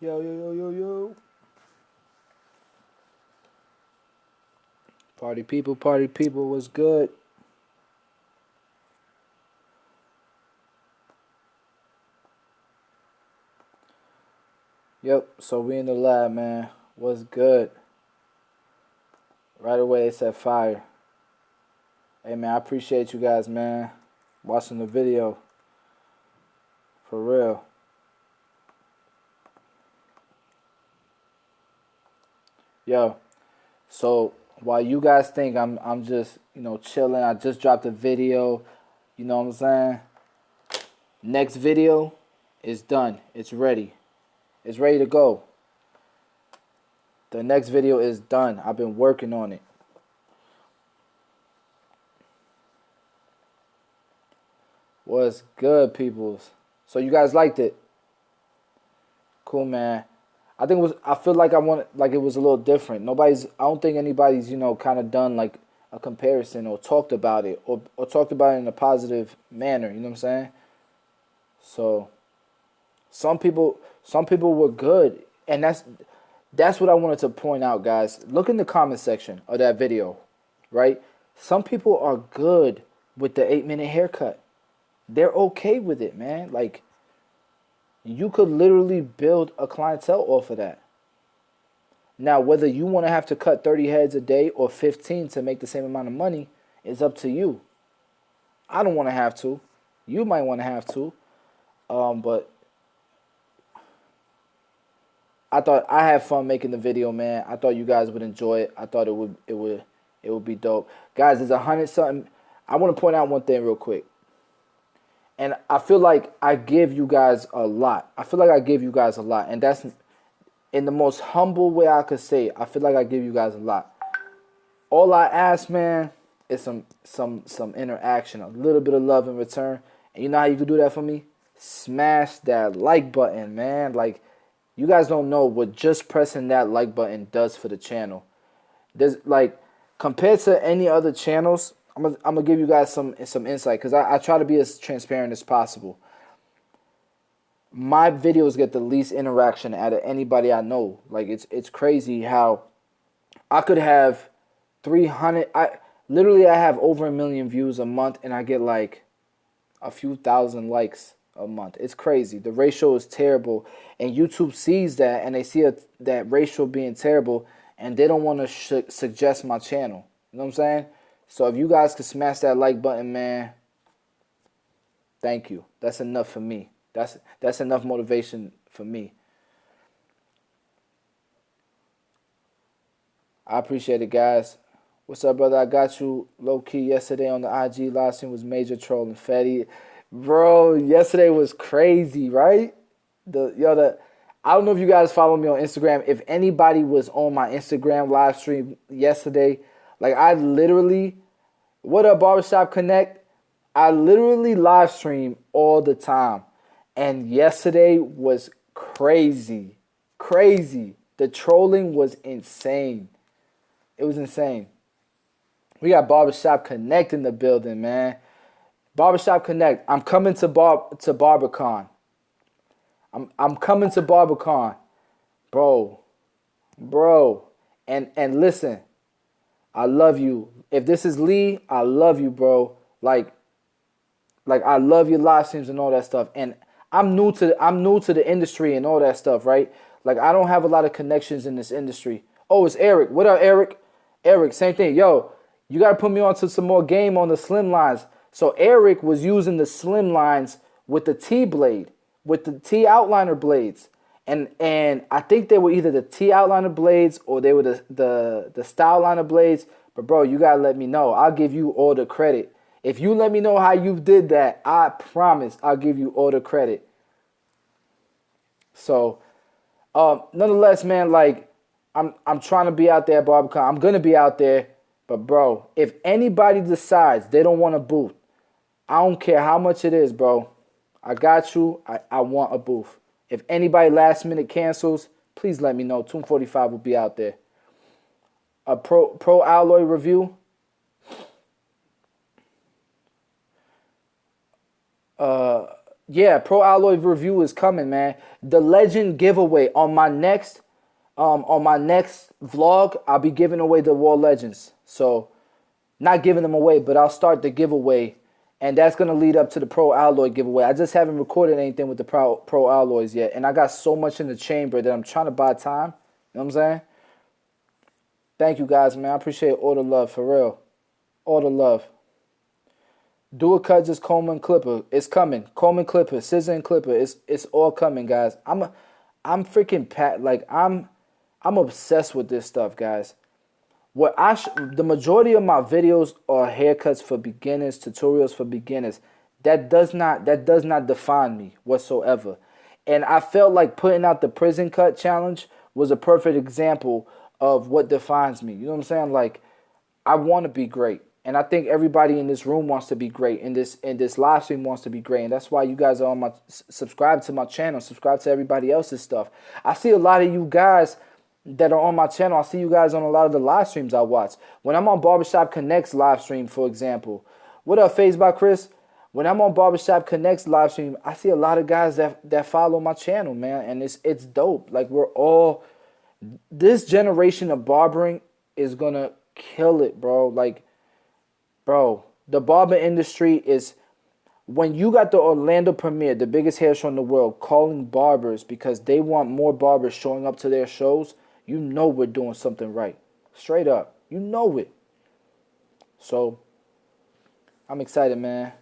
Yo, yo, yo, yo, yo. Party people, what's good? Yep, so we in the lab, man. What's good? Right away, they said fire. Hey, man, I appreciate you guys, man. Watching the video. For real. Yo, so while you guys think I'm just, chilling, I just dropped a video, you know what I'm saying? Next video is done. It's ready. It's ready to go. The next video is done. I've been working on it. What's good, peoples? So you guys liked it? Cool, man. I think it was. I feel like it was a little different. I don't think anybody's, kind of done like a comparison or talked about it or talked about it in a positive manner. You know what I'm saying? So some people were good, and that's what I wanted to point out, guys. Look in the comment section of that video, right? Some people are good with the 8-minute haircut. They're okay with it, man. Like, you could literally build a clientele off of that. Now, whether you want to have to cut 30 heads a day or 15 to make the same amount of money is up to you. I don't want to have to. You might want to have to. But I thought I had fun making the video, man. I thought you guys would enjoy it. I thought it would be dope. Guys, there's 100 something. I want to point out one thing real quick. And I feel like I give you guys a lot. And that's in the most humble way I could say it. I feel like I give you guys a lot. All I ask, man, is some interaction, a little bit of love in return. And you know how you can do that for me? Smash that like button, man. Like, you guys don't know what just pressing that like button does for the channel. There's like, compared to any other channels, I'm gonna give you guys some insight, because I try to be as transparent as possible. My videos get the least interaction out of anybody I know. Like, it's crazy how I could have 300. I have over 1 million views a month, and I get like a few thousand likes a month. It's crazy. The ratio is terrible, and YouTube sees that, and they see that ratio being terrible, and they don't want to suggest my channel. You know what I'm saying? So if you guys could smash that like button, man, thank you. That's enough for me. That's enough motivation for me. I appreciate it, guys. What's up, brother? I got you low key yesterday on the IG live stream was major trolling Fetty. Bro, yesterday was crazy, right? I don't know if you guys follow me on Instagram. If anybody was on my Instagram live stream yesterday, like, I literally, what up, Barbershop Connect? I literally live stream all the time. And yesterday was crazy. Crazy. The trolling was insane. It was insane. We got Barbershop Connect in the building, man. Barbershop Connect. I'm coming to BarberCon. I'm coming to BarberCon. Bro. And listen, I love you. If this is Lee, I love you, bro. Like I love your live streams and all that stuff. And I'm new to the industry and all that stuff, right? Like, I don't have a lot of connections in this industry. Oh, it's Eric. What up, Eric? Eric, same thing. Yo, you gotta put me on to some more game on the slim lines. So Eric was using the slim lines with the T blade, with the T outliner blades. And I think they were either the T outliner blades or they were the style liner blades. But bro, you gotta let me know. I'll give you all the credit. If you let me know how you did that, I promise I'll give you all the credit. So, nonetheless, man, like, I'm trying to be out there at BarberCon. I'm gonna be out there, but bro, if anybody decides they don't want a booth, I don't care how much it is, bro. I got you. I want a booth. If anybody last minute cancels, please let me know. 245 will be out there. A pro alloy review. Yeah, Pro Alloy review is coming, man. The Legend giveaway on my next vlog, I'll be giving away the War Legends. So, not giving them away, but I'll start the giveaway, and that's gonna lead up to the Pro Alloy giveaway. I just haven't recorded anything with the Pro Alloys yet, and I got so much in the chamber that I'm trying to buy time. You know what I'm saying? Thank you guys, man. I appreciate all the love, for real. All the love. Do a cut, just comb and clipper. It's coming. Comb and clipper, scissor and clipper. It's all coming, guys. I'm freaking like I'm obsessed with this stuff, guys. The majority of my videos are haircuts for beginners, tutorials for beginners. That does not define me whatsoever. And I felt like putting out the prison cut challenge was a perfect example of what defines me. You know what I'm saying? Like, I want to be great. And I think everybody in this room wants to be great. In this live stream wants to be great. And that's why you guys are on my subscribe to my channel, subscribe to everybody else's stuff. I see a lot of you guys that are on my channel. I see you guys on a lot of the live streams I watch. When I'm on Barbershop Connect's live stream, for example. What up, Phase by Chris? When I'm on Barbershop Connect's live stream, I see a lot of guys that follow my channel, man. And it's dope. Like, this generation of barbering is gonna kill it, bro. Like, bro, the barber industry is, when you got the Orlando Premiere, the biggest hair show in the world, calling barbers because they want more barbers showing up to their shows, you know we're doing something right. Straight up. You know it. So, I'm excited, man.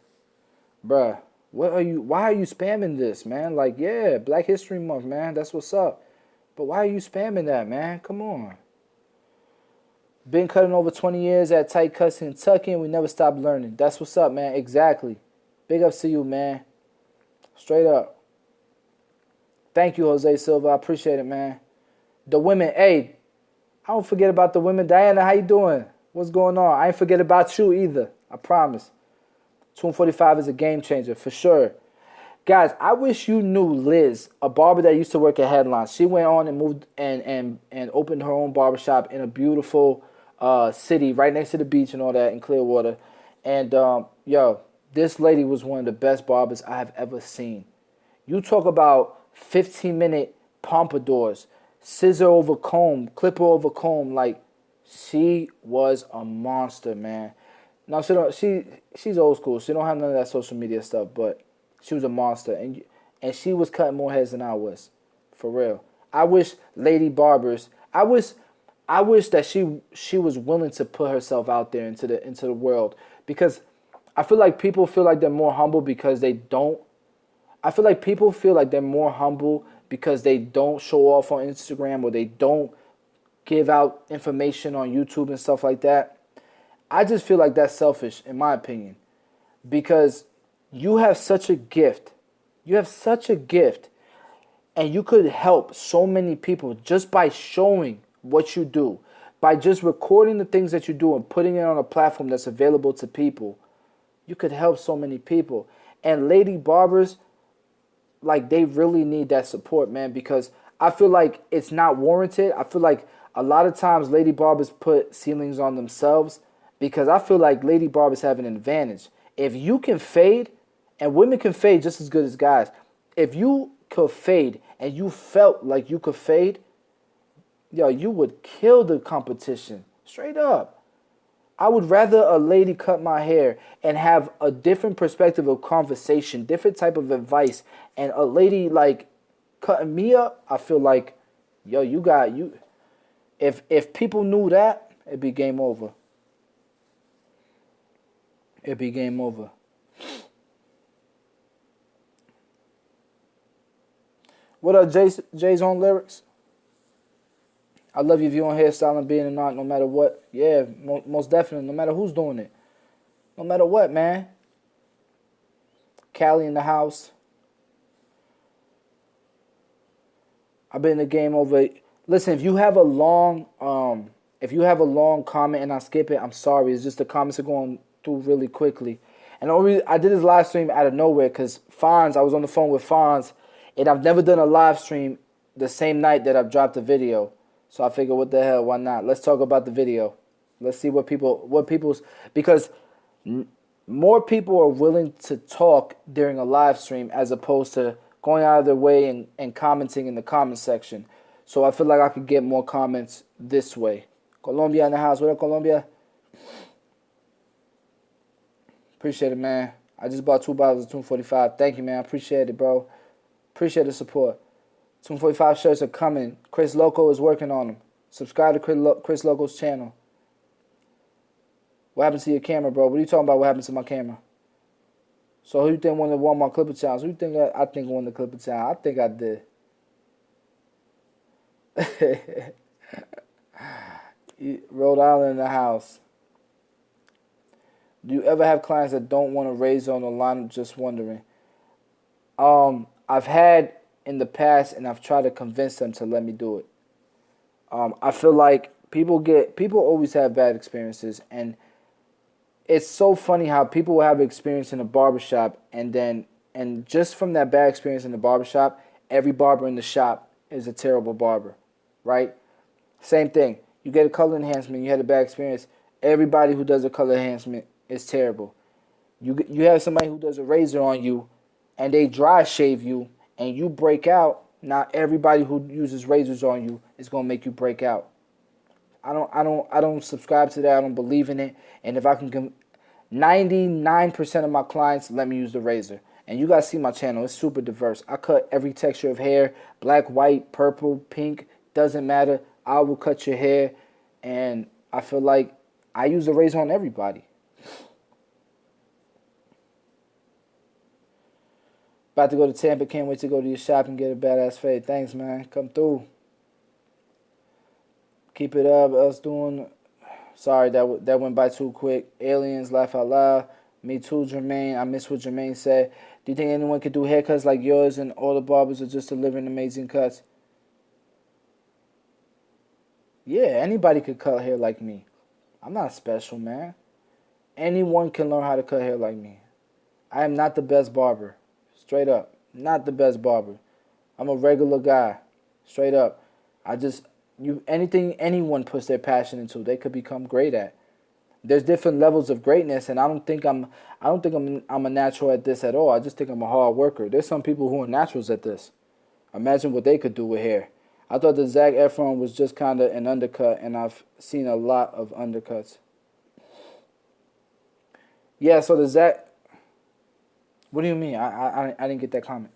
Bruh, why are you spamming this, man? Like, yeah, Black History Month, man. That's what's up. But why are you spamming that, man? Come on. Been cutting over 20 years at Tight Cuts in Kentucky, and we never stopped learning. That's what's up, man. Exactly. Big ups to you, man. Straight up. Thank you, Jose Silva. I appreciate it, man. The women, hey, I don't forget about the women. Diana, how you doing? What's going on? I ain't forget about you either. I promise. 245 is a game changer, for sure. Guys, I wish you knew Liz, a barber that used to work at Headlines. She went on and moved and opened her own barbershop in a beautiful city right next to the beach and all that in Clearwater. And, yo, this lady was one of the best barbers I have ever seen. You talk about 15-minute pompadours, scissor over comb, clipper over comb. Like, she was a monster, man. Now, she's old school. She don't have none of that social media stuff, but she was a monster. And she was cutting more heads than I was. For real. I wish lady barbers, I wish that she was willing to put herself out there into the world, because I feel like people feel like they're more humble because they don't. I feel like people feel like they're more humble because they don't show off on Instagram, or they don't give out information on YouTube and stuff like that. I just feel like that's selfish, in my opinion, because you have such a gift. You have such a gift, and you could help so many people just by showing what you do, by just recording the things that you do and putting it on a platform that's available to people. You could help so many people. And lady barbers, like, they really need that support, man, because I feel like it's not warranted. I feel like a lot of times lady barbers put ceilings on themselves, because I feel like lady barbers have an advantage. If you can fade, and women can fade just as good as guys. If you could fade and you felt like you could fade, yo, you would kill the competition. Straight up. I would rather a lady cut my hair and have a different perspective of conversation, different type of advice, and a lady like cutting me up. I feel like, yo, you. If people knew that, it'd be game over. It'd be game over. What up, Jay's on lyrics? I love your view on hairstyling, being an art, no matter what. Yeah, most definitely. No matter who's doing it. No matter what, man. Cali in the house. I've been in the game over. Listen, if you have a long comment and I skip it, I'm sorry. It's just the comments are going through really quickly. And I did this live stream out of nowhere because I was on the phone with Fonz, and I've never done a live stream the same night that I've dropped a video. So I figured, what the hell, why not? Let's talk about the video. Let's see what people's, because more people are willing to talk during a live stream as opposed to going out of their way and commenting in the comment section. So I feel like I could get more comments this way. Colombia in the house. What up, Colombia? Appreciate it, man. I just bought 2 bottles of 245. Thank you, man. I appreciate it, bro. Appreciate the support. 245 shirts are coming. Chris Loco is working on them. Subscribe to Chris Loco's channel. What happened to your camera, bro? What are you talking about? What happened to my camera? So who you think won the Walmart Clipper Challenge? Who you think I think won the Clipper Challenge? I think I did. Rhode Island in the house. Do you ever have clients that don't want to raise on the line? I'm just wondering. I've had in the past, and I've tried to convince them to let me do it. I feel like people always have bad experiences, and it's so funny how people will have an experience in a barbershop, and just from that bad experience in the barbershop, every barber in the shop is a terrible barber, right? Same thing. You get a color enhancement, you had a bad experience. Everybody who does a color enhancement is terrible. You have somebody who does a razor on you, and they dry shave you, and you break out. Not everybody who uses razors on you is gonna make you break out. I don't subscribe to that. I don't believe in it. And if I can, 99% of my clients let me use the razor. And you guys see my channel. It's super diverse. I cut every texture of hair. Black, white, purple, pink. Doesn't matter. I will cut your hair. And I feel like I use the razor on everybody. About to go to Tampa. Can't wait to go to your shop and get a badass fade. Thanks, man. Come through. Keep it up. Else doing. Sorry, that went by too quick. Aliens, laugh out loud. Me too, Jermaine. I miss what Jermaine said. Do you think anyone could do haircuts like yours and all the barbers are just delivering amazing cuts? Yeah, anybody could cut hair like me. I'm not special, man. Anyone can learn how to cut hair like me. I am not the best barber. Straight up. Not the best barber. I'm a regular guy. Straight up. Anything anyone puts their passion into, they could become great at. There's different levels of greatness, and I don't think I'm a natural at this at all. I just think I'm a hard worker. There's some people who are naturals at this. Imagine what they could do with hair. I thought the Zac Efron was just kind of an undercut, and I've seen a lot of undercuts. Yeah, so the Zac. What do you mean? I didn't get that comment.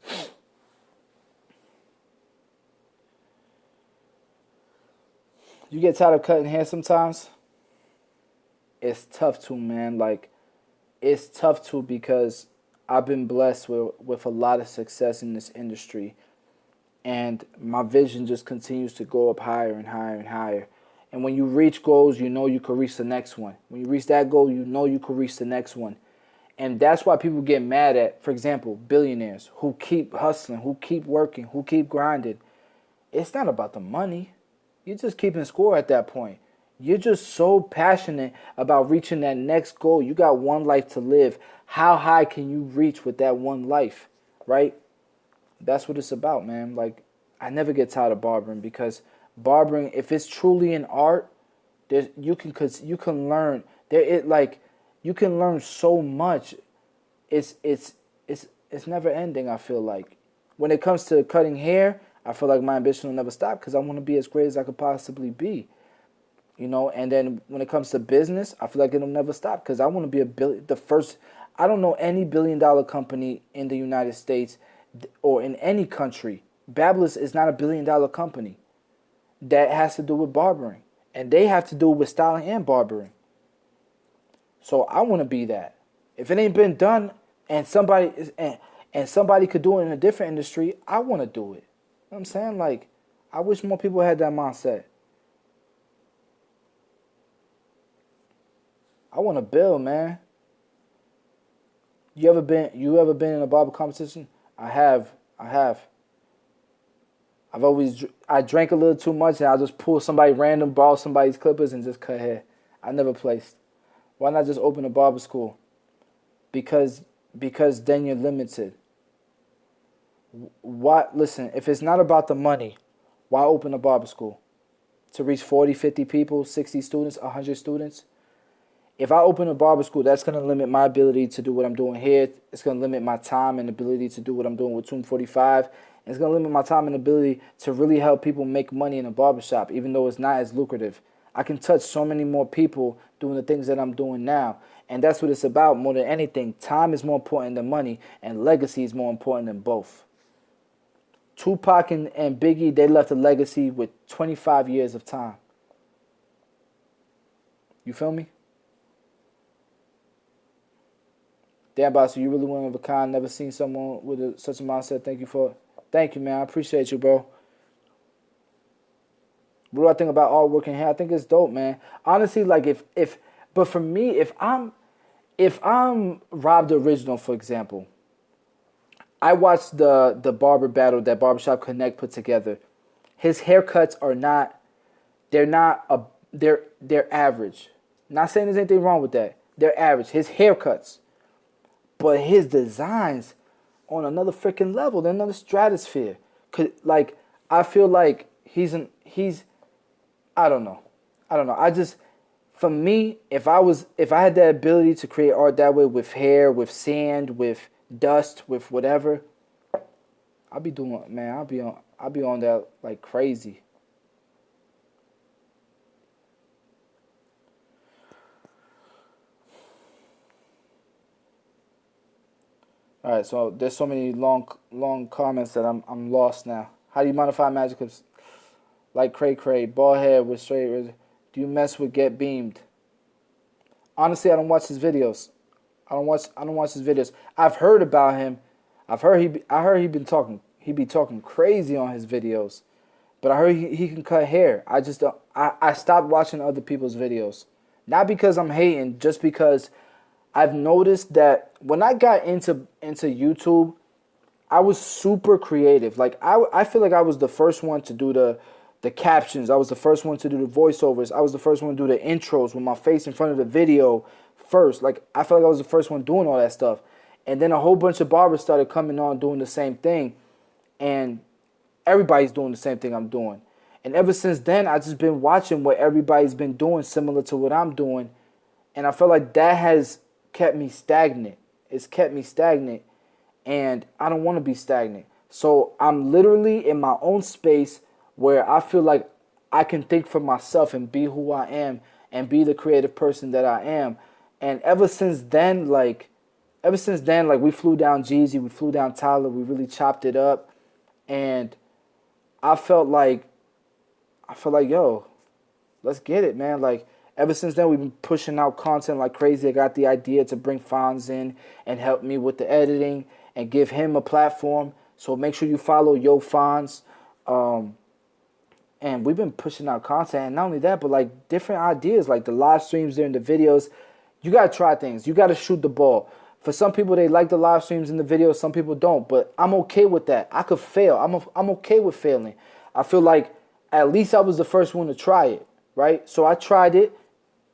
You get tired of cutting hair sometimes? It's tough to, man. Like, it's tough to because I've been blessed with a lot of success in this industry. And my vision just continues to go up higher and higher and higher. And when you reach goals, you know you can reach the next one. When you reach that goal, you know you can reach the next one. And that's why people get mad at, for example, billionaires who keep hustling, who keep working, who keep grinding. It's not about the money. You're just keeping score at that point. You're just so passionate about reaching that next goal. You got one life to live. How high can you reach with that one life, right? That's what it's about, man. Like, I never get tired of barbering because barbering, if it's truly an art, you can learn. You can learn so much. It's never ending. I feel like when it comes to cutting hair, I feel like my ambition will never stop because I want to be as great as I could possibly be. You know, and then when it comes to business, I feel like it'll never stop because I want to be I don't know any billion-dollar company in the United States or in any country. Babyliss is not a billion-dollar company that has to do with barbering. And they have to do with styling and barbering. So I want to be that. If it ain't been done and somebody could do it in a different industry, I want to do it. You know what I'm saying? Like, I wish more people had that mindset. I want to build, man. You ever been in a barber competition? I have. I drank a little too much and I just pull somebody random, borrow somebody's clippers and just cut hair. I never placed. Why not just open a barber school? Because then you're limited. Listen, if it's not about the money, why open a barber school? To reach 40, 50 people, 60 students, 100 students? If I open a barber school, that's going to limit my ability to do what I'm doing here. It's going to limit my time and ability to do what I'm doing with Tomb 45. And it's going to limit my time and ability to really help people make money in a barbershop, even though it's not as lucrative. I can touch so many more people doing the things that I'm doing now. And that's what it's about more than anything. Time is more important than money, and legacy is more important than both. Tupac and Biggie, they left a legacy with 25 years of time. You feel me? Damn, boss, you really one of a kind. Never seen someone with such a mindset. Thank you, man. I appreciate you, bro. What do I think about artwork in here? I think it's dope, man. Honestly, like but for me, if I'm Rob the Original, for example, I watched the barber battle that Barbershop Connect put together. His haircuts are not, they're average. Not saying there's anything wrong with that. They're average. His haircuts. But his designs on another freaking level, they're another stratosphere. Like, I feel like he's I don't know. For me, if I had that ability to create art that way with hair, with sand, with dust, with whatever, I'll be on that like crazy. All right, so there's so many long comments that I'm lost now. How do you modify magic clips? Like cray cray, bald head with straight. Do you mess with Get Beamed? Honestly, I don't watch his videos. I don't watch his videos. I've heard about him. I heard he be talking crazy on his videos. But I heard he can cut hair. I just don't, I stopped watching other people's videos. Not because I'm hating, just because I've noticed that when I got into YouTube, I was super creative. Like I feel like I was the first one to do the captions. I was the first one to do the voiceovers. I was the first one to do the intros with my face in front of the video first. Like I feel like I was the first one doing all that stuff. And then a whole bunch of barbers started coming on doing the same thing. And everybody's doing the same thing I'm doing. And ever since then, I've just been watching what everybody's been doing similar to what I'm doing. And I feel like that has kept me stagnant. It's kept me stagnant. And I don't want to be stagnant. So I'm literally in my own space where I feel like I can think for myself and be who I am and be the creative person that I am. And ever since then, like we flew down Jeezy, we flew down Tyler, we really chopped it up. And I felt like, yo, let's get it, man. Like, ever since then, we've been pushing out content like crazy. I got the idea to bring Fonz in and help me with the editing and give him a platform. So make sure you follow Yo Fonz. And we've been pushing out content. And not only that, but like different ideas, like the live streams during the videos. You got to try things. You got to shoot the ball. For some people, they like the live streams and the videos. Some people don't. But I'm okay with that. I could fail. I'm okay with failing. I feel like at least I was the first one to try it, right? So I tried it.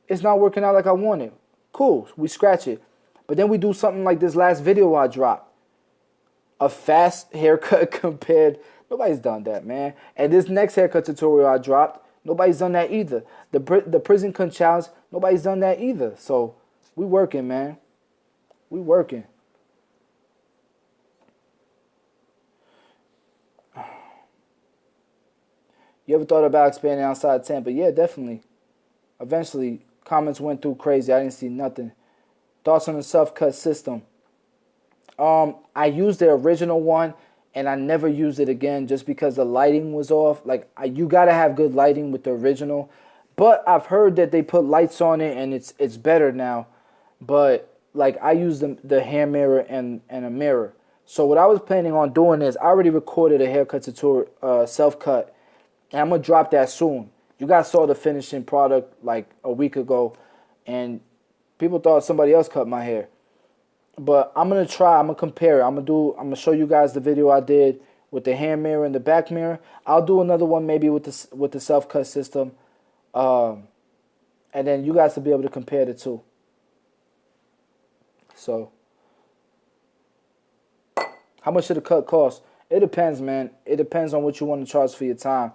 It's not working out like I wanted. Cool. We scratch it. But then we do something like this last video I dropped. A fast haircut compared. Nobody's done that, man. And this next haircut tutorial I dropped, nobody's done that either. The prison cut challenge, nobody's done that either. So we working, man. We working. You ever thought about expanding outside Tampa? Yeah, definitely. Eventually, comments went through crazy. I didn't see nothing. Thoughts on the self-cut system? I used the original one, and I never used it again just because the lighting was off. Like, you gotta have good lighting with the original. But I've heard that they put lights on it, and it's better now. But like, I use the hair mirror and a mirror. So what I was planning on doing is I already recorded a haircut tutorial, self-cut, and I'm gonna drop that soon. You guys saw the finishing product like a week ago, and people thought somebody else cut my hair. But I'm gonna try. I'm gonna compare it. I'm gonna show you guys the video I did with the hand mirror and the back mirror. I'll do another one maybe with the self cut system, and then you guys will be able to compare the two. So, how much should a cut cost? It depends, man. It depends on what you want to charge for your time,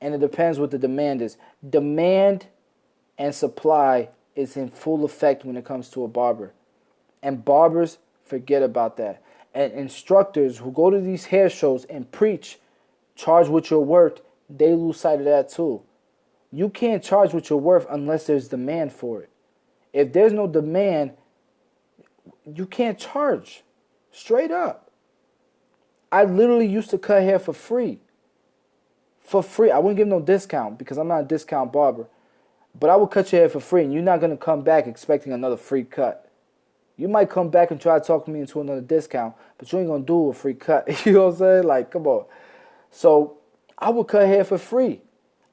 and it depends what the demand is. Demand and supply is in full effect when it comes to a barber. And barbers forget about that. And instructors who go to these hair shows and preach, charge what you're worth, they lose sight of that too. You can't charge what you're worth unless there's demand for it. If there's no demand, you can't charge. Straight up. I literally used to cut hair for free. For free. I wouldn't give no discount because I'm not a discount barber. But I would cut your hair for free, and you're not going to come back expecting another free cut. You might come back and try to talk me into another discount, but you ain't going to do a free cut. You know what I'm saying? Like, come on. So I would cut hair for free.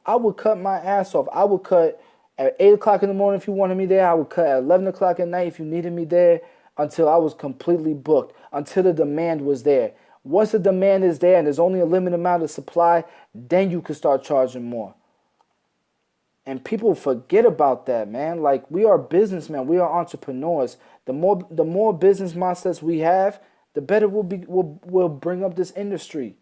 I would cut my ass off. I would cut at 8 o'clock in the morning if you wanted me there. I would cut at 11 o'clock at night if you needed me there, until I was completely booked, until the demand was there. Once the demand is there and there's only a limited amount of supply, then you can start charging more. And people forget about that, man. Like, we are businessmen. We are entrepreneurs. The more business mindsets we have, the better we'll bring up this industry.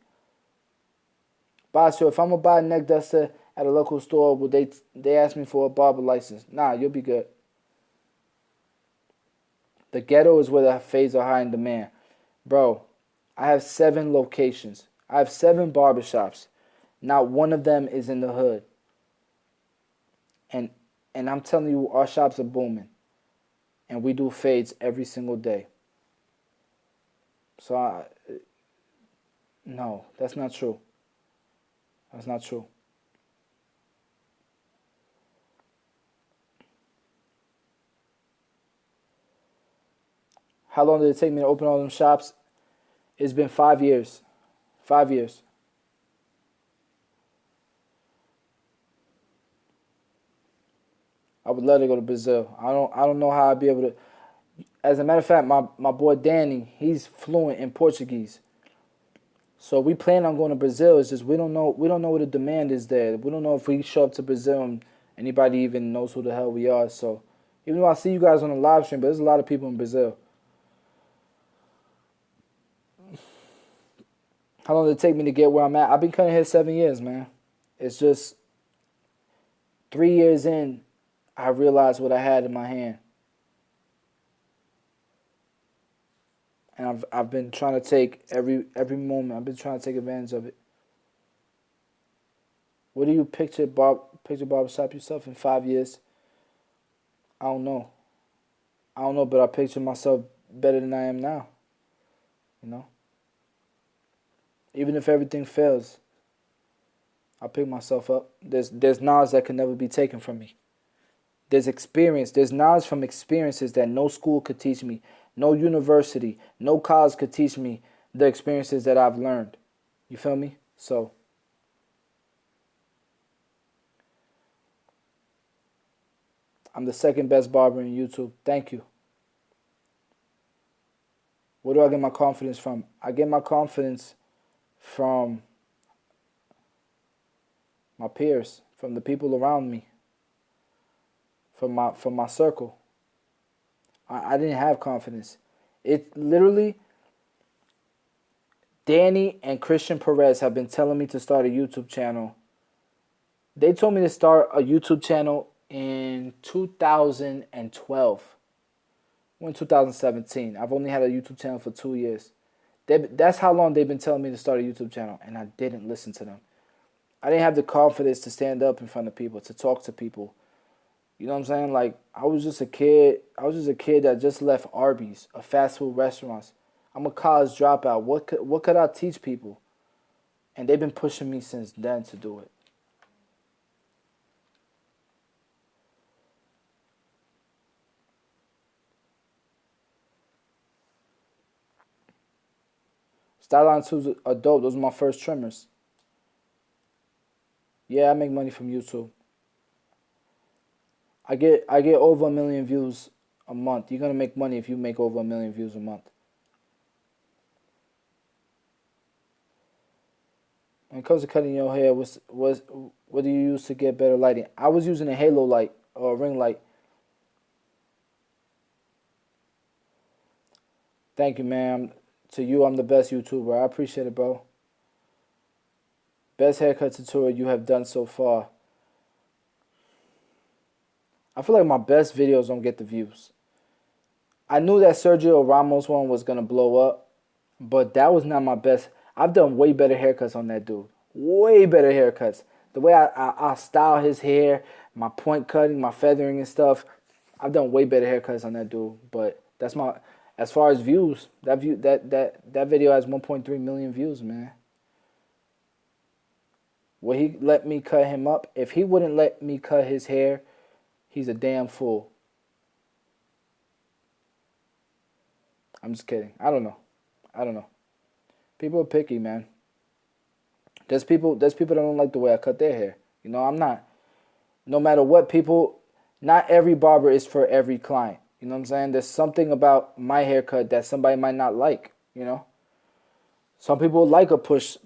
So if I'm going to buy a neck duster at a local store, will they ask me for a barber license? Nah, you'll be good. The ghetto is where the fades are high in demand. Bro, I have 7 locations. I have 7 barbershops. Not one of them is in the hood. And I'm telling you, our shops are booming. And we do fades every single day. So, no, that's not true. That's not true. How long did it take me to open all them shops? It's been 5 years. 5 years. I would love to go to Brazil. I don't know how I'd be able to. As a matter of fact, my boy Danny, he's fluent in Portuguese. So we plan on going to Brazil. It's just we don't know what the demand is there. We don't know if we show up to Brazil and anybody even knows who the hell we are. So even though I see you guys on the live stream, but there's a lot of people in Brazil. How long did it take me to get where I'm at? I've been cutting hair 7 years, man. It's just 3 years in, I realized what I had in my hand. And I've been trying to take every moment. I've been trying to take advantage of it. What do you picture barbershop yourself in 5 years? I don't know. But I picture myself better than I am now. You know? Even if everything fails, I pick myself up. There's knowledge that can never be taken from me. There's experience. There's knowledge from experiences that no school could teach me. No university, no college could teach me the experiences that I've learned. You feel me? So, I'm the second best barber in YouTube. Thank you. Where do I get my confidence from? I get my confidence from my peers, from the people around me, from my circle. I didn't have confidence. It literally, Danny and Christian Perez have been telling me to start a YouTube channel. They told me to start a YouTube channel in 2012. We're in 2017. I've only had a YouTube channel for 2 years. That's how long they've been telling me to start a YouTube channel, and I didn't listen to them. I didn't have the confidence to stand up in front of people, to talk to people. You know what I'm saying? Like, I was just a kid that just left Arby's, a fast food restaurant. I'm a college dropout. What could I teach people? And they've been pushing me since then to do it. Styline 2s are dope. Those are my first trimmers. Yeah, I make money from YouTube. I get over 1 million views a month. You're gonna make money if you make over 1 million views a month. When it comes to cutting your hair, what do you use to get better lighting? I was using a halo light or a ring light. Thank you, man. To you, I'm the best YouTuber. I appreciate it, bro. Best haircut tutorial you have done so far. I feel like my best videos don't get the views. I knew that Sergio Ramos one was gonna blow up, but that was not my best. I've done way better haircuts on that dude. Way better haircuts. The way I style his hair, my point cutting, my feathering and stuff. I've done way better haircuts on that dude. But that's my as far as views, that video has 1.3 million views, man. Will he let me cut him up? If he wouldn't let me cut his hair, he's a damn fool. I'm just kidding. I don't know. I don't know. People are picky, man. There's people that don't like the way I cut their hair. You know, I'm not. No matter what people, not every barber is for every client. You know what I'm saying? There's something about my haircut that somebody might not like, you know? Some people like a push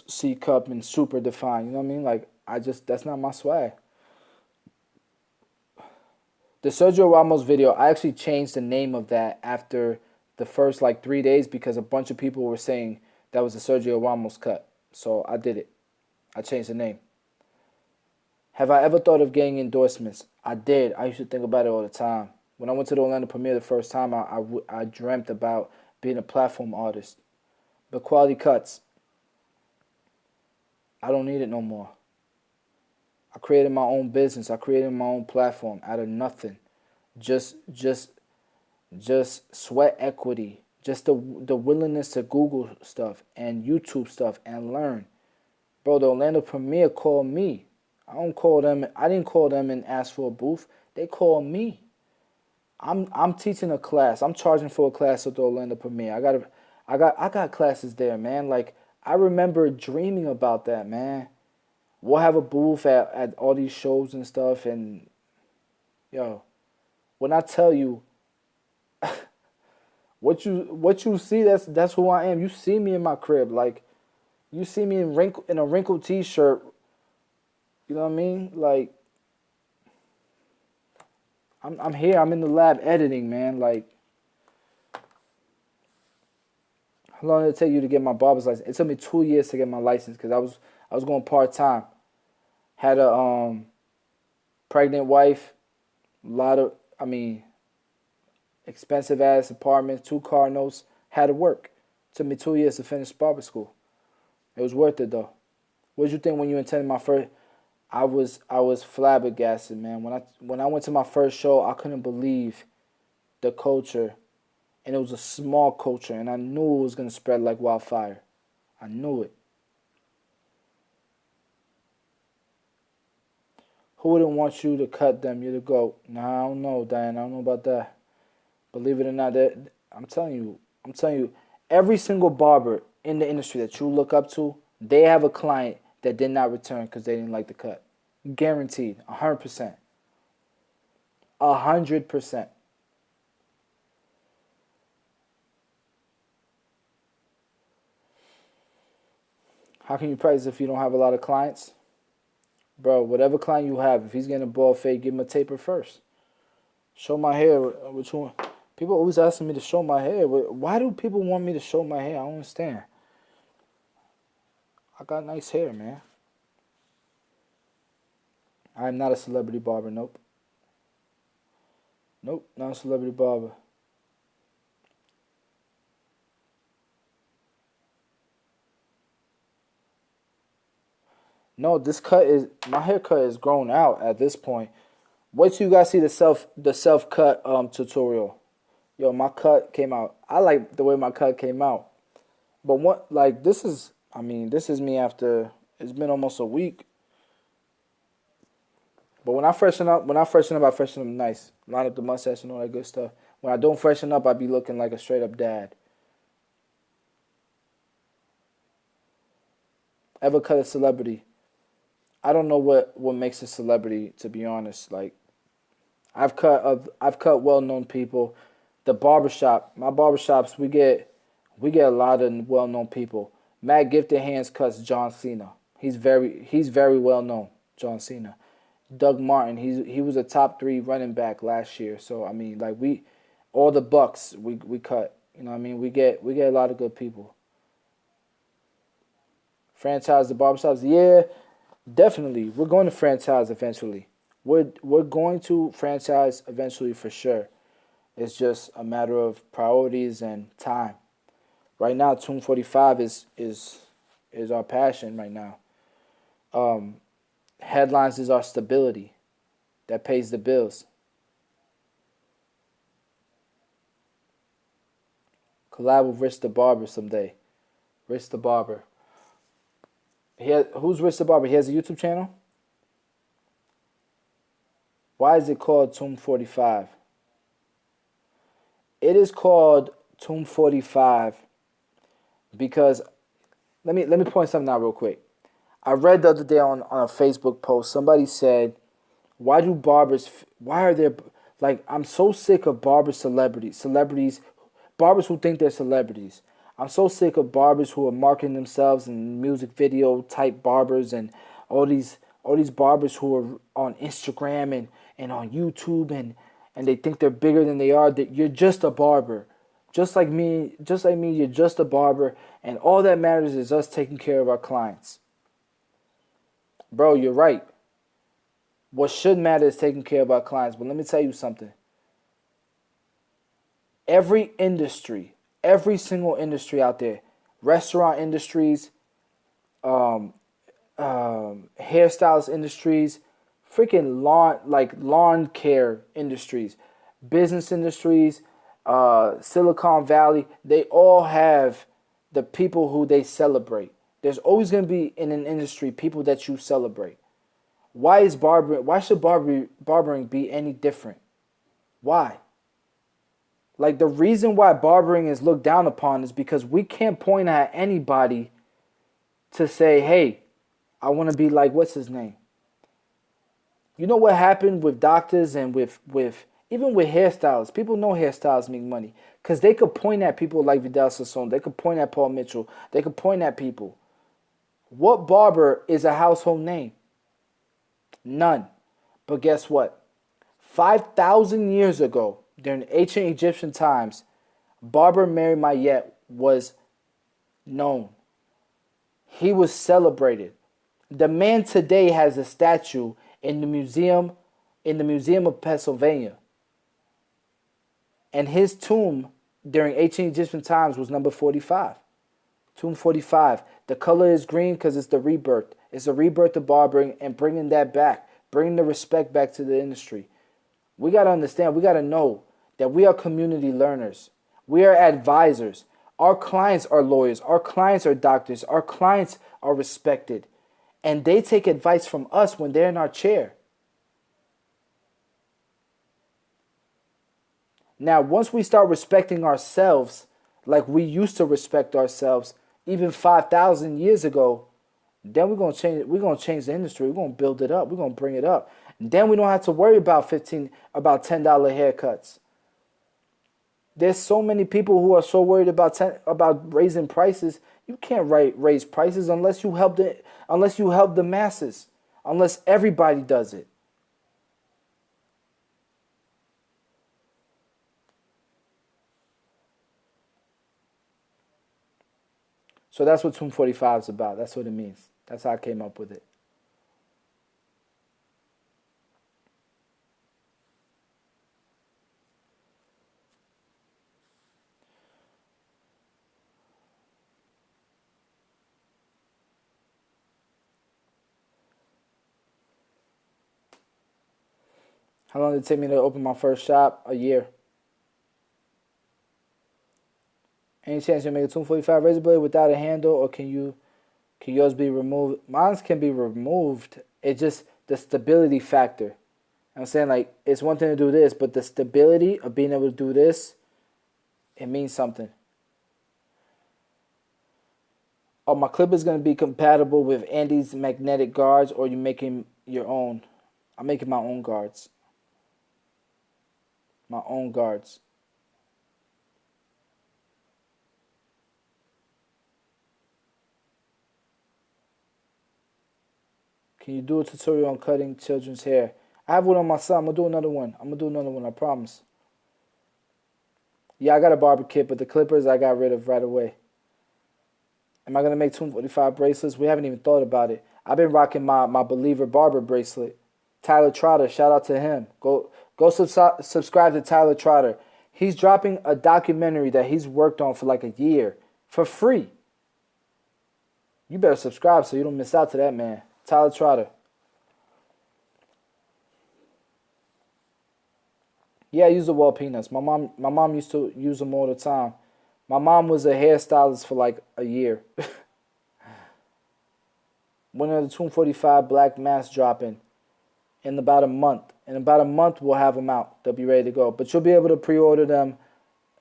C cup and super defined, you know what I mean? Like that's not my swag. The Sergio Ramos video, I actually changed the name of that after the first like 3 days because a bunch of people were saying that was a Sergio Ramos cut. So I did it. I changed the name. Have I ever thought of getting endorsements? I did. I used to think about it all the time. When I went to the Orlando premiere the first time, I dreamt about being a platform artist. But quality cuts, I don't need it no more. I created my own business. I created my own platform out of nothing. Just just just sweat equity. Just the willingness to Google stuff and YouTube stuff and learn. Bro, the Orlando premiere called me. I didn't call them and ask for a booth. They called me. I'm teaching a class. I'm charging for a class at the Orlando premiere. I got classes there, man. Like I remember dreaming about that, man. We'll have a booth at all these shows and stuff, and yo, when I tell you what you see, that's who I am. You see me in my crib, like you see me in a wrinkled T-shirt. You know what I mean? Like I'm here. I'm in the lab editing, man. Like how long did it take you to get my barber's license? It took me 2 years to get my license because I was going part time. Had a pregnant wife, a lot of expensive ass apartments, 2 car notes. Had to work. Took me 2 years to finish barber school. It was worth it though. What did you think when you attended my first? I was flabbergasted, man. When I went to my first show, I couldn't believe the culture, and it was a small culture, and I knew it was gonna spread like wildfire. I knew it. Who wouldn't want you to cut them? You're the GOAT. Nah, I don't know, Diane. I don't know about that. Believe it or not, I'm telling you, every single barber in the industry that you look up to, they have a client that did not return because they didn't like the cut. Guaranteed, 100%. 100%. How can you practice if you don't have a lot of clients? Bro, whatever client you have, if he's getting a bald fade, give him a taper first. Show my hair. Which one? People always asking me to show my hair. Why do people want me to show my hair? I don't understand. I got nice hair, man. I'm not a celebrity barber. Nope. Nope, not a celebrity barber. No, my haircut is grown out at this point. Wait till you guys see the self cut tutorial. Yo, my cut came out. I like the way my cut came out. But what like this is me after it's been almost a week. But when I freshen up nice. Line up the mustache and all that good stuff. When I don't freshen up, I be looking like a straight up dad. Ever cut a celebrity? I don't know what makes a celebrity, to be honest. Like I've cut well known people. The barbershop, my barbershops, we get a lot of well known people. Matt Gifted Hands cuts John Cena. He's very well known. John Cena. Doug Martin, he was a top 3 running back last year. So I mean, like all the Bucks we cut. You know what I mean? We get a lot of good people. Franchise the barbershops, yeah, definitely. We're going to franchise eventually. We're going to franchise eventually for sure. It's just a matter of priorities and time. Right now, Tune 45 is our passion right now. Um, Headlines is our stability that pays the bills. Collab with Rich the Barber someday. Rich the Barber. Who's Rich the Barber? He has a YouTube channel. Why is it called Tune 45? It is called Tune 45 because let me point something out real quick. I read the other day on a Facebook post. Somebody said, "Why do barbers? Why are there like? I'm so sick of barber celebrities, barbers who think they're celebrities. I'm so sick of barbers who are marketing themselves in music video type barbers and all these all these barbers who are on Instagram and on YouTube and they think they're bigger than they are. That you're just a barber." Just like me, you're just a barber, and all that matters is us taking care of our clients. Bro, you're right. What should matter is taking care of our clients. But let me tell you something. Every industry, every single industry out there, restaurant industries, um, hairstyles industries, freaking lawn care industries, business industries, Silicon Valley, they all have the people who they celebrate. There's always going to be in an industry people that you celebrate. Why should barbering be any different? Why? Like the reason why barbering is looked down upon is because we can't point at anybody to say, "Hey, I want to be like what's his name." You know what happened with doctors and with even with hairstylists? People know hairstylists make money because they could point at people like Vidal Sassoon. They could point at Paul Mitchell. They could point at people. What barber is a household name? None. But guess what? 5,000 years ago, during ancient Egyptian times, Barber Mary Mayet was known. He was celebrated. The man today has a statue in the Museum of Pennsylvania. And his tomb during ancient Egyptian times was number 45. Tomb 45. The color is green because it's the rebirth. It's a rebirth of barbering and bringing that back, bringing the respect back to the industry. We got to understand, we got to know that we are community learners. We are advisors. Our clients are lawyers. Our clients are doctors. Our clients are respected. And they take advice from us when they're in our chair. Now, once we start respecting ourselves like we used to respect ourselves even 5,000 years ago, then we're gonna change the industry. We're gonna build it up. We're gonna bring it up. And then we don't have to worry about $10 haircuts. There's so many people who are so worried about raising prices. You can't raise prices unless you help the masses, unless everybody does it. So that's what Tomb 45 is about. That's what it means. That's how I came up with it. How long did it take me to open my first shop? A year. Any chance you make a Tomb 45 razor blade without a handle, or can yours be removed? Mine can be removed. It's just the stability factor. I'm saying like it's one thing to do this, but the stability of being able to do this, it means something. Oh, my clip is gonna be compatible with Andy's magnetic guards, or you making your own? I'm making my own guards. My own guards. Can you do a tutorial on cutting children's hair? I have one on my son. I'm gonna do another one. I promise. Yeah, I got a barber kit, but the clippers I got rid of right away. Am I gonna make 245 bracelets? We haven't even thought about it. I've been rocking my Believer barber bracelet. Tyler Trotter, shout out to him. Subscribe to Tyler Trotter. He's dropping a documentary that he's worked on for like a year for free. You better subscribe so you don't miss out to that, man. Tyler Trotter. Yeah, I use the wall peanuts. My mom used to use them all the time. My mom was a hairstylist for like a year. When are the 245 black masks dropping? In about a month. In about a month, we'll have them out. They'll be ready to go. But you'll be able to pre-order them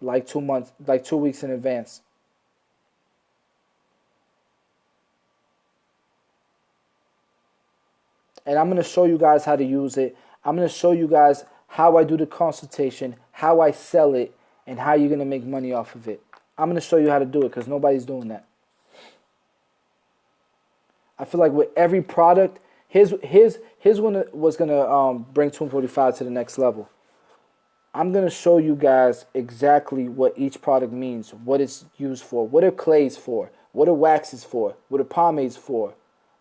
like 2 months, like 2 weeks in advance. And I'm going to show you guys how to use it. I'm going to show you guys how I do the consultation, how I sell it, and how you're going to make money off of it. I'm going to show you how to do it because nobody's doing that. I feel like with every product, here's one was going to bring 245 to the next level. I'm going to show you guys exactly what each product means, what it's used for, what are clays for, what are waxes for, what are pomades for,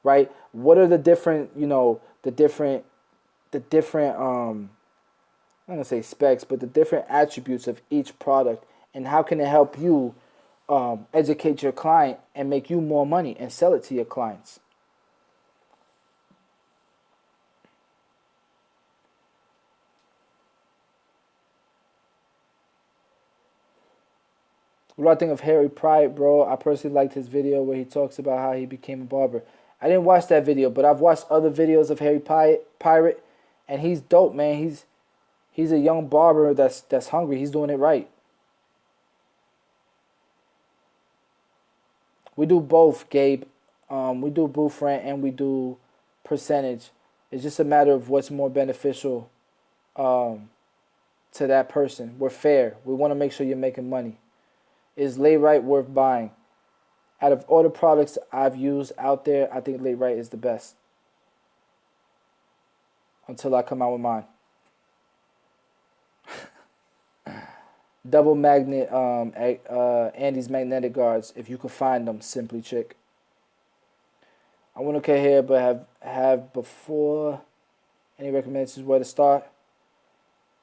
right? What are the different, I'm going to say specs, but the different attributes of each product, and how can it help you educate your client and make you more money and sell it to your clients. What do I think of Harry Pride, bro? I personally liked his video where he talks about how he became a barber. I didn't watch that video, but I've watched other videos of Harry Pirate, and he's dope, man. He's a young barber that's hungry. He's doing it right. We do both, Gabe. We do booth rent and we do percentage. It's just a matter of what's more beneficial to that person. We're fair. We want to make sure you're making money. Is Layrite worth buying? Out of all the products I've used out there, I think Layrite is the best. Until I come out with mine. Double magnet, Andy's magnetic guards. If you could find them, simply chick. I want to cut hair, but have before. Any recommendations where to start?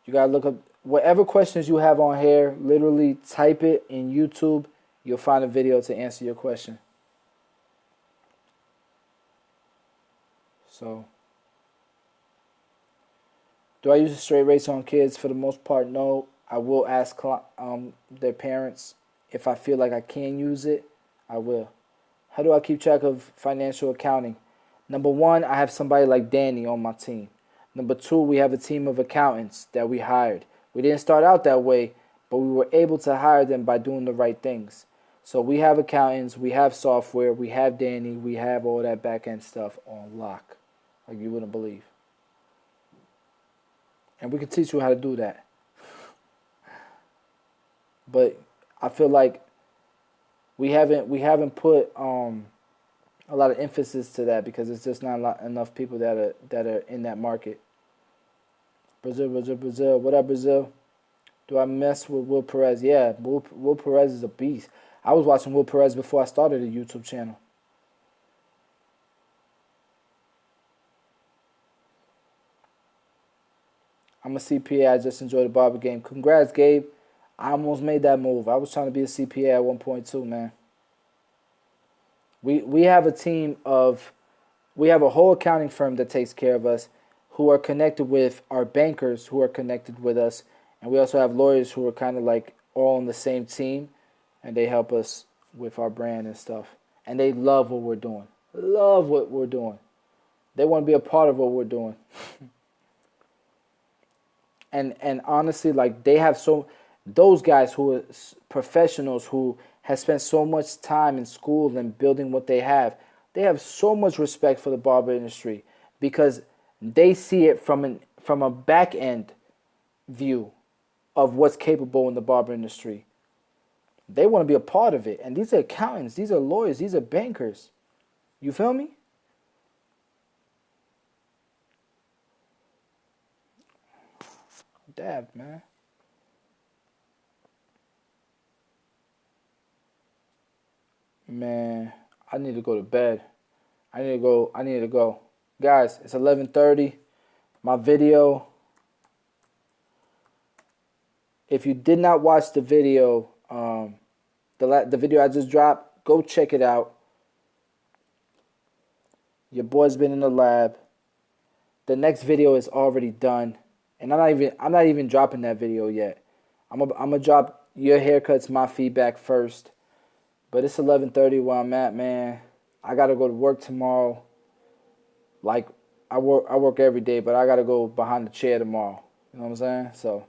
You gotta look up whatever questions you have on hair. Literally type it in YouTube. You'll find a video to answer your question. So, do I use a straight razor on kids? For the most part, no. I will ask their parents. If I feel like I can use it, I will. How do I keep track of financial accounting? Number one, I have somebody like Danny on my team. Number two, we have a team of accountants that we hired. We didn't start out that way, but we were able to hire them by doing the right things. So we have accountants, we have software, we have Danny, we have all that back-end stuff on lock, like you wouldn't believe. And we can teach you how to do that. But I feel like we haven't put a lot of emphasis to that because it's just not enough people that are in that market. Brazil. What up, Brazil? Do I mess with Will Perez? Yeah, Will Perez is a beast. I was watching Will Perez before I started a YouTube channel. I'm a CPA. I just enjoyed the barber game. Congrats, Gabe. I almost made that move. I was trying to be a CPA at one point too, man. We have a team of, we have a whole accounting firm that takes care of us, who are connected with our bankers who are connected with us, and we also have lawyers who are kind of like all on the same team, and they help us with our brand and stuff. And they love what we're doing. Love what we're doing. They want to be a part of what we're doing. And honestly, like they have those guys who are professionals who have spent so much time in school and building what they have so much respect for the barber industry because they see it from a back end view of what's capable in the barber industry. They want to be a part of it. And these are accountants, these are lawyers, these are bankers. You feel me? Dab, man. Man, I need to go to bed. I need to go. Guys, it's 11:30. my video. If you did not watch the video, the video I just dropped, go check it out. Your boy's been in the lab. The next video is already done, and I'm not even dropping that video yet. I'm gonna drop your haircuts, my feedback first. But it's 11:30 where I'm at, man. I gotta go to work tomorrow. Like I work every day, but I gotta go behind the chair tomorrow. You know what I'm saying? So.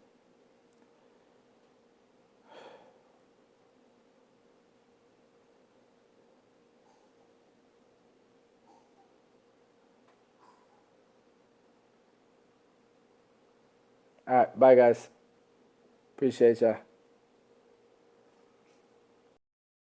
All right, bye guys. Appreciate y'all.